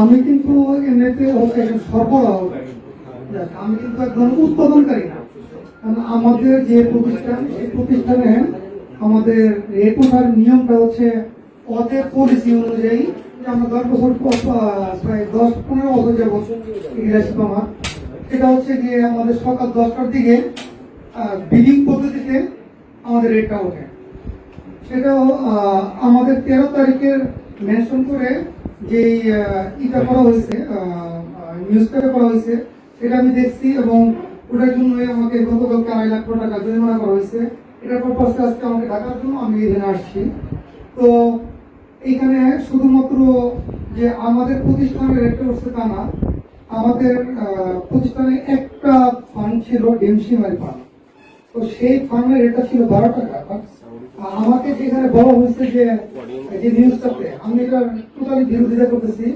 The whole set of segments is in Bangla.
আমি কিন্তু এমনিতে সরবরাহ, আমি কিন্তু একজন উৎপাদনকারী না। আমাদের যে প্রতিষ্ঠান, সেই প্রতিষ্ঠানে আমাদের রেকুলার নিয়মটা হচ্ছে ওদের পলিসি অনুযায়ী। আমরা 10 বছর প্রায় 10-15 বছর যাবত ইংরেজি আমার এটা হচ্ছে গিয়ে আমাদের সকাল 10টার দিকে বিলিং পদ্ধতিতে আমাদের রেটটা ওঠে। সেটাও আমাদের 13 তারিখের মেনশন করে যে ইটা করা হয়েছে, নিউজ পেপার করা হয়েছে, সেটা আমি দেখছি এবং ওটার জন্য আমাকে গতকাল 2.5 লাখ টাকা জরিমানা করা হয়েছে। এটার পর আজকে আমাকে ডাকার জন্য আমি এখানে আসছি। তো এইখানে শুধুমাত্র যে আমাদের প্রতিষ্ঠানের রেটটা হচ্ছে তা না, আমাদের প্রতিষ্ঠানে একটা ফান্ড ছিল ডেমসিমারি ফান্ড। তো সেই ফান্ডের রেটটা ছিল 12 টাকা। আমাকে যেখানে বলা হয়েছে যে নিউজটাতে, আমি এটার টোটালি বিরোধিতা করতেছি।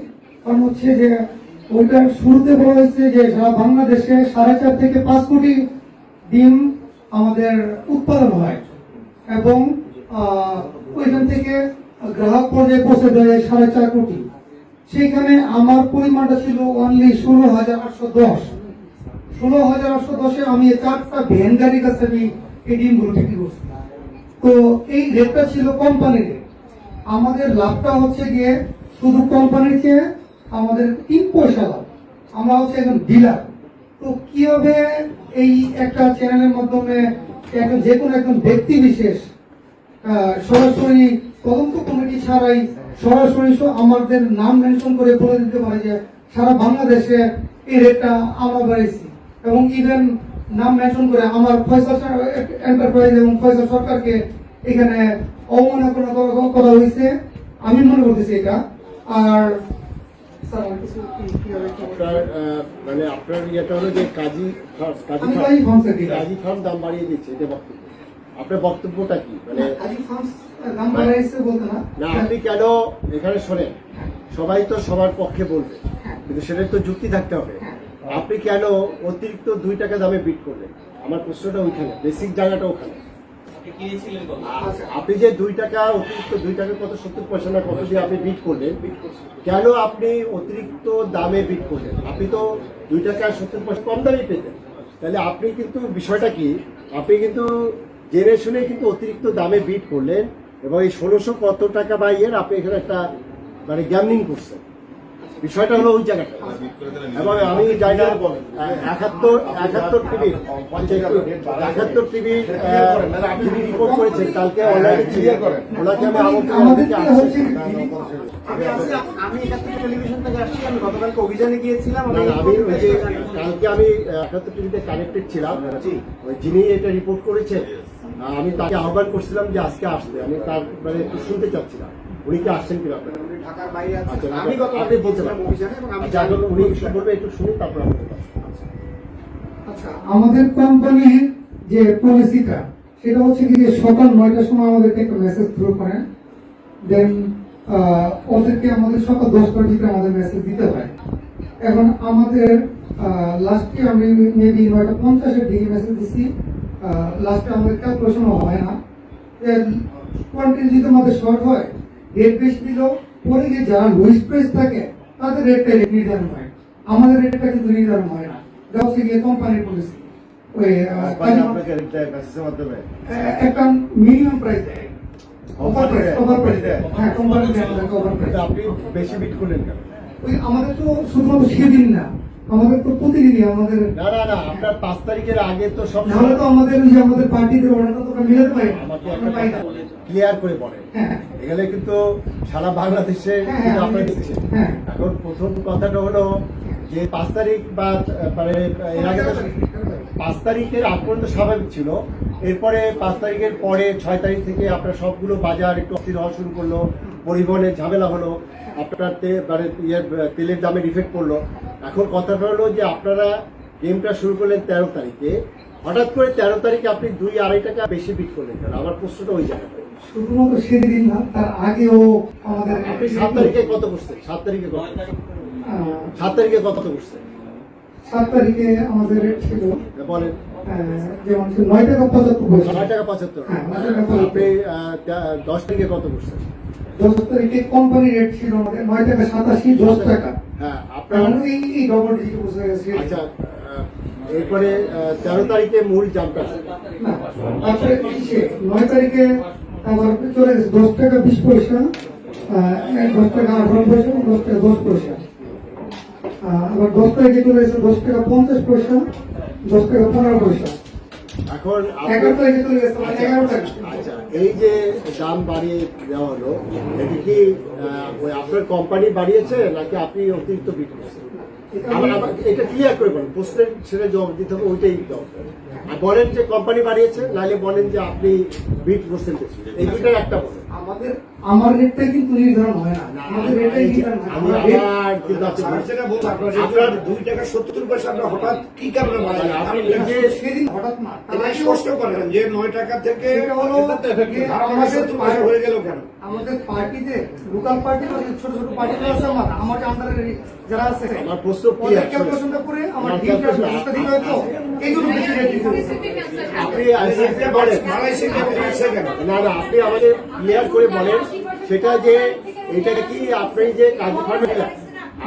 কারণ হচ্ছে যে ওইটার শুরুতে বলা হয়েছে যে সারা বাংলাদেশে 4.5 থেকে 5 কোটি ডিম আমাদের উৎপাদন হয় এবং ওইখান থেকে গ্রাহক পর্যায়ে পৌঁছে দেয় 4.5 কোটি। সেইখানে আমার পরিমাণটা ছিল অনলি 16,810। 16,810-এ আমি 4টা ভ্যান গাড়ির কাছে আমি এই ডিমগুলো বিক্রি করছি। তো এই রেটটা ছিল কোম্পানির রেট। আমাদের লাভটা হচ্ছে গিয়ে শুধু কোম্পানির চেয়ে আমাদের 3 পয়সা লাভ। আমরা হচ্ছে একজন ডিলার। তো কিভাবে এই একটা চ্যানেলের মাধ্যমে যে কোনো একজন ব্যক্তি বিশেষ সরাসরি তদন্ত কমিটি ছাড়াই সরাসরি আমাদের নাম মেনশন করে বলে দিতে পারে যে সারা বাংলাদেশে এই রেটটা আমরা বাড়াইছি, এবং ইভেন নাম মেনশন করে আমার ফয়সাল এন্টারপ্রাইজ এবং ফয়সাল সরকারকে এখানে অবমাননা করা হয়েছে। আমি মনে করতেছি এটা। আর মানে আপনার ইয়েটা হলো যে কাজী ফার্ম দাম বাড়িয়ে দিচ্ছে, এটা বক্তব্য। আপনার বক্তব্যটা কি? মানে না, আপনি কেন এখানে শোনেন, সবাই তো সবার পক্ষে বলবে, কিন্তু সেটার তো যুক্তি থাকতে হবে। আপনি কেন অতিরিক্ত 2 টাকা দামে বিট করলেন? আমার প্রশ্নটা ওইখানে, বেসিক জায়গাটা ওখানে। আপনি যে 2 টাকা অতিরিক্ত 2 টাকা কত 70 পয়সা না কত দিয়ে আপনি বিট করলেন, কেন আপনি অতিরিক্ত দামে বিট করলেন? আপনি তো 2 টাকা 70 পয়সা কম দামে পেতেন। তাহলে আপনি কিন্তু বিষয়টা কি, আপনি কিন্তু জেনে শুনে কিন্তু অতিরিক্ত দামে বিট করলেন এবং এই 1600 কত টাকা বা ইয়ের আপনি এখানে একটা মানে গ্যামলিং করছেন। বিষয়টা হলো ওই জায়গাটা। এবং আমি জানি না 71 টিভি যিনি রিপোর্ট করেছেন কালকে অনলাইনে ছিলেন, ওনাকে আমি আমি টেলিভিশন থেকে আসছি। আমি গতকালকে অভিযানে গিয়েছিলাম। কালকে আমি 71 টিভিতে কানেক্টেড ছিলাম। যিনি এটা রিপোর্ট করেছেন আমি তাকে আহ্বান করছিলাম যে আজকে আসতে। আমি তার মানে একটু শুনতে চাচ্ছিলাম উনি কি আসছেন কিনা। ঢাকার বাইরে আচ্ছা, আপনি বলছিলাম অভিযানে এবং আমি জানি উনি বলবে একটু শুনি, তারপর আচ্ছা, আমাদের কোম্পানির যে পলিসিটা সেটা হচ্ছে কি যে সকাল 9টার সময় আমাদেরকে একটা মেসেজ থ্রু করেন, দেন ওদেরকে আমাদের সকাল 10টার দিকে আমাদের মেসেজ দিতে হয়। এখন আমাদের লাস্টে আমি মেবি 9:50-এর দিকে মেসেজ দিচ্ছি। লাস্টে আমাদের ক্যালকুলেশন হয় না, কোয়ান্টিটি যদি আমাদের শর্ট হয়, রেট বেশি দিলেও পরে গিয়ে যারা লুইস প্রাইস থাকে তাদের রেটটা নির্ধারণ হয়, আমাদের রেটটা কিন্তু নির্ধারণ হয় না। এটা হচ্ছে গিয়ে কোম্পানির পলিসি। ওই একটা মিনিমাম প্রাইস দেয়, ওভার প্রাইস দেয়। হ্যাঁ, কোম্পানি আপনি বেশি বিট করলেন কেন? ওই আমাদের তো শুধুমাত্র সেদিন না, আমাদের তো প্রতিদিনই আমাদের না আপনার 5 তারিখের আগে তো সব নাহলে তো আমাদের আমাদের পার্টিদের অর্ডারটা তো মিলাতে পারি না। ক্লিয়ার করে বলেন, এখানে কিন্তু সারা বাংলাদেশে আপনার দিচ্ছে। এখন প্রথম কথাটা হলো যে 5 তারিখ বা মানে এর আগে 5 তারিখের আগ পর্যন্ত স্বাভাবিক ছিল। এরপরে 5 তারিখের পরে 6 তারিখ থেকে আপনার সবগুলো বাজার একটু অস্থির হওয়া শুরু করলো, পরিবহনের ঝামেলা হলো, আপনার মানে তেলের দামে ইফেক্ট পড়লো। এখন কথাটা হলো যে আপনারা গেমটা শুরু করলেন 13 তারিখে, হঠাৎ করে 13 তারিখে আপনি 2-2.5 টাকা বেশি বিট করলেন কেন? আমার প্রশ্নটা ওই জায়গাটা। শুধুমাত্র সেদিন না, তার আগেও আমাদের আপনি 7 তারিখে কত করছেন? 7 তারিখে কত? 7 তারিখে কত করছেন? 7 তারিখে আমাদের রেট ছিল বলেন, যেমন 9 টাকা 75 পয়সা। 9 টাকা 75। আপনি 10 তারিখে কত করছেন? 10 তারিখে কোম্পানি রেট ছিল আমাদের 9 টাকা 87, 10 টাকা। হ্যাঁ আপনার কারণ এই ডবল ডিজিট বসে গেছে। আচ্ছা এরপরে 13 তারিখে মূল জাম্পটা না, তারপরে 9 তারিখে আবার চলে গেছে 10 টাকা 20 পয়সা, 10 টাকা 18 পয়সা, 10 টাকা 10 পয়সা। আবার 10 তারিখে চলে গেছে 10 টাকা 50 পয়সা, 10 টাকা 15 পয়সা। এখন 11 তারিখে চলে গেছে 11 টাকা। আচ্ছা এই যে দাম বাড়িয়ে দেওয়া হলো এটা কি ওই আপনার কোম্পানি বাড়িয়েছে নাকি আপনি অতিরিক্ত বিক্রি করছেন? এটা ক্লিয়ার করে বলেন, প্রশ্নের ছেড়ে জবাব দিতে হবে, ওইটাই জবাব দেবেন। আর বলেন যে কোম্পানি বাড়িয়েছে, নাহলে বলেন যে আপনি বিট করছেন বেশি। এই দুইটার একটা বলেন। আমার রেটটা কিন্তু নির্ধারণ হয় না, আমাদের রেটটাই নির্ধারণ হয়। আমি আবার কিন্তু আপনার 2 টাকা 70 পয়সা আপনার হঠাৎ কি কারণে বাড়ালেন? আপনি নিজে সেদিন হঠাৎ না, এটা স্পষ্ট করেন যে 9 টাকা থেকে সেটা হলো যে আমাদের 70 পয়সা হয়ে গেল কেন? আমাদের পার্টিতে লোকাল পার্টি ছোট ছোট পার্টিগুলো আছে, আমার আন্ডারে যারা আছে আমার প্রশ্ন কি ওদের আছে? ক্যালকুলেশনটা করে আমার ডিলটা ব্যবস্থা দিতে হয়, তো এই জন্য বেশি রেট দিতে হবে। আপনি আইসিআইসিআই বলেন বাড়াইছে কেন? বাড়ছে কেন? না না আপনি আমাদের ক্লিয়ার করে বলেন সেটা যে এটা কি আপনি যে কাজী ফার্মের ডিলার,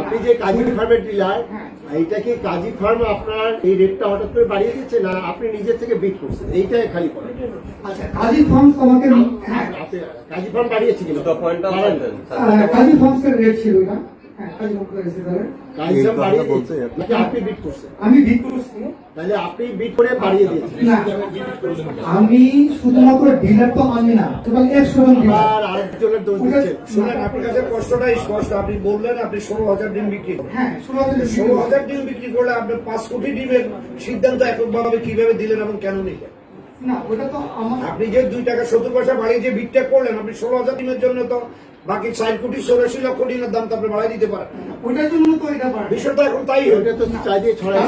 আপনি যে কাজী ফার্মের ডিলার, এইটা কি কাজী ফার্ম আপনার এই রেটটা হঠাৎ করে বাড়িয়ে দিচ্ছে না আপনি নিজে থেকে বিট করছেন? এইটাই খালি বলেন। আচ্ছা, কাজী ফার্মস আমাকে হ্যাঁ, আপনি কাজী ফার্ম বাড়িয়েছে কিনা কাজী ফার্মসের রেট ছিল না, হ্যাঁ কাজী ফার্মস রেট ছিল। কাজী ফার্ম বাড়িয়ে দিচ্ছে নাকি আপনি বিট করছেন? আমি বিট করছি তাহলে আপনি বিট করে বাড়িয়ে দিয়েছেন। না, আমি শুধুমাত্র ডিলার তো আমি না, টোটাল 100 জন ডিলার। আর আরেকজনের দোষ দিচ্ছেন। শুনেন, আপনার কাছে প্রশ্নটা স্পষ্ট। আপনি বললেন আপনি 16,000 ডিম বিক্রি করেন। হ্যাঁ 16,000 16,000 ডিম বিক্রি করলে আপনি 5 কোটি ডিমের সিদ্ধান্ত এককভাবে কিভাবে দিলেন এবং কেন নিলেন? না, ওটা তো আমার আপনি যে 2 টাকা 70 পয়সা বাড়িয়ে যে বিটটা করলেন, আপনি 16,000 ডিমের জন্য তো বাকি 4 কোটি 84 লক্ষ ডিমের দাম তো আপনি বাড়াই দিতে পারেন। ওটার জন্য তো এটা পারে। বিষয়টা এখন তাই ওটা তো চাই দিয়ে ছড়াই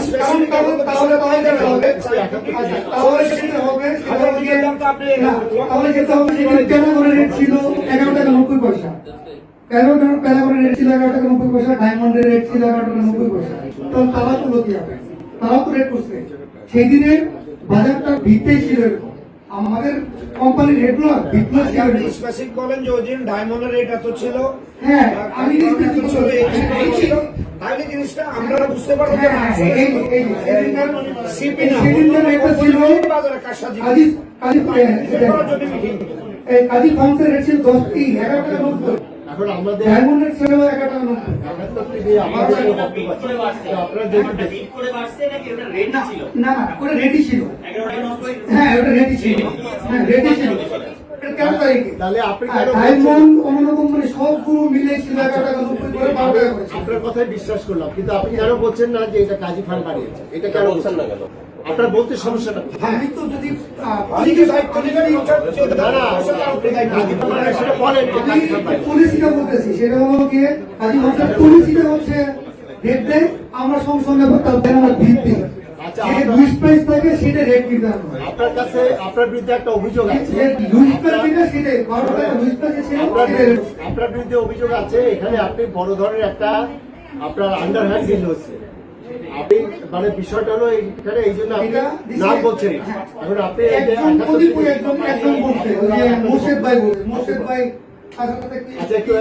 তাহলে সেটা হবে, তাহলে যেতে হবে যে প্যারাগনের রেট ছিল 11 টাকা 90 পয়সা, প্যারাগনের রেট ছিল 11 টাকা 90 পয়সা, ডায়মন্ডের রেট ছিল 11 টাকা 90 পয়সা। তো তারা তো লতি হবে, তারাও তো রেট করছে। সেই দিনের বাজারটা ভিত্তেই ছিল এরকম, আমাদের কোম্পানির রেটগুলো ভিত্তিও ছিল আপনি এরকম। স্পেসিফিক বলেন যে ওই দিন ডায়মন্ডের রেট এত ছিল, হ্যাঁ আমি এত ছিল, এই ছিল, তাহলে জিনিসটা আমরা বুঝতে পারবো যে সিপি না বাজারে কারসাজি করার জন্য মিটিং। কাজী ফার্মসের রেট ছিল 11 টাকা 90, এখন আমাদের ডায়মন্ডের ছিল 11 টাকা 90। আমাদের বক্তব্য আছে। তো আপনারা যেটা না না, ওটা রেডি ছিল। হ্যাঁ ওটা রেডি ছিল, হ্যাঁ রেডি ছিল। এটা কেন তারিখে? তাহলে আপনি কেন ডায়মন্ড অন্য কোম্পানি সবগুলো মিলে ছিল 11 টাকা 90 করে 12 টাকা করেছে। আপনার কথাই বিশ্বাস করলাম, কিন্তু আপনি কেন বলছেন না যে এটা কাজী ফার্ম বাড়িয়েছে? এটা কেন বলছেন না কেন? আপনার বলতে সমস্যাটা কি? আমি তো যদি অনেকে দায়িত্ব নেবেন, না না আপনি কাজী ফার্ম বাড়িয়েছে সেটা বলেন যে কাজী ফার্ম বাড়িয়েছে। পলিসিটা বলতেছি, সেটা হলো গিয়ে কাজী ফার্মসের পলিসিটা হচ্ছে রেট দেয়, আমরা সঙ্গে সঙ্গে তার দেন আমার ভিত্তি আচ্ছা, যে লুইস প্রাইস থাকে সেটা রেট নির্ধারণ হয়। আপনার কাছে আপনার বিরুদ্ধে একটা অভিযোগ আছে। যে লুইস প্রাইস যেটা সেটাই 12 টাকা লুইস প্রাইস ছিল সেটাই। আপনার বিরুদ্ধে অভিযোগ আছে এখানে আপনি বড় ধরনের একটা আপনার আন্ডারহ্যান্ড ডিল হচ্ছে। আপনি মানে বিষয়টা হলো এখানে এই জন্য আপনি এটা নাম বলছেন না। এখন আপনি এই যে একজন প্রদীপ একজন বলছে, ওই যে মোর্শেদ ভাই বলছে, মোর্শেদ ভাই আচ্ছা একটু